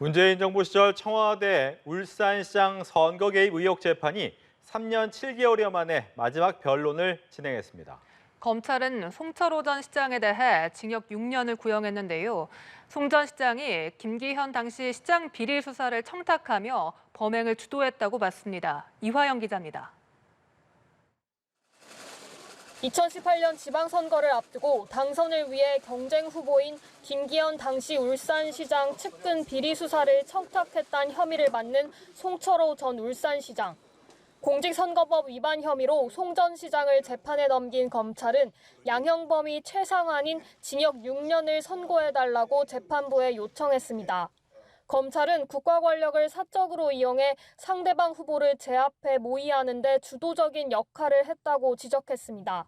문재인 정부 시절 청와대 울산시장 선거 개입 의혹 재판이 3년 7개월여 만에 마지막 변론을 진행했습니다. 검찰은 송철호 전 시장에 대해 징역 6년을 구형했는데요. 송 전 시장이 김기현 당시 시장 비리 수사를 청탁하며 범행을 주도했다고 봤습니다. 이화영 기자입니다. 2018년 지방선거를 앞두고 당선을 위해 경쟁 후보인 김기현 당시 울산시장 측근 비리 수사를 청탁했다는 혐의를 받는 송철호 전 울산시장. 공직선거법 위반 혐의로 송 전 시장을 재판에 넘긴 검찰은 양형범위 최상한인 징역 6년을 선고해달라고 재판부에 요청했습니다. 검찰은 국가 권력을 사적으로 이용해 상대방 후보를 제압해 모의하는 데 주도적인 역할을 했다고 지적했습니다.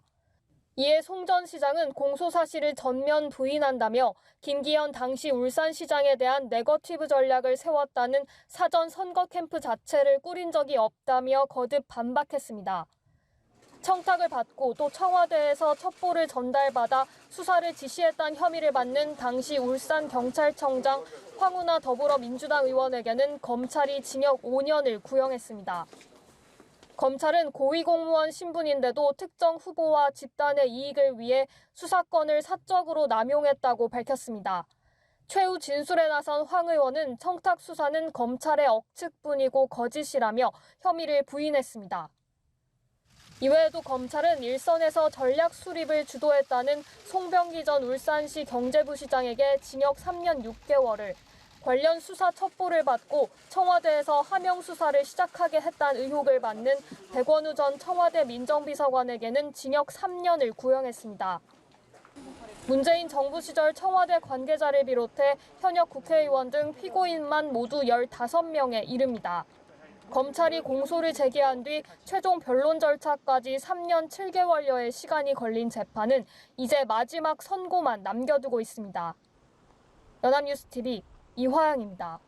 이에 송 전 시장은 공소 사실을 전면 부인한다며 김기현 당시 울산시장에 대한 네거티브 전략을 세웠다는 사전 선거 캠프 자체를 꾸린 적이 없다며 거듭 반박했습니다. 청탁을 받고 또 청와대에서 첩보를 전달받아 수사를 지시했다는 혐의를 받는 당시 울산경찰청장 황운하 더불어민주당 의원에게는 검찰이 징역 5년을 구형했습니다. 검찰은 고위공무원 신분인데도 특정 후보와 집단의 이익을 위해 수사권을 사적으로 남용했다고 밝혔습니다. 최후 진술에 나선 황 의원은 청탁 수사는 검찰의 억측뿐이고 거짓이라며 혐의를 부인했습니다. 이외에도 검찰은 일선에서 전략 수립을 주도했다는 송병기 전 울산시 경제부시장에게 징역 3년 6개월을, 관련 수사 첩보를 받고 청와대에서 하명 수사를 시작하게 했다는 의혹을 받는 백원우 전 청와대 민정비서관에게는 징역 3년을 구형했습니다. 문재인 정부 시절 청와대 관계자를 비롯해 현역 국회의원 등 피고인만 모두 15명에 이릅니다. 검찰이 공소를 제기한 뒤 최종 변론 절차까지 3년 7개월여의 시간이 걸린 재판은 이제 마지막 선고만 남겨두고 있습니다. 연합뉴스TV 이화영입니다.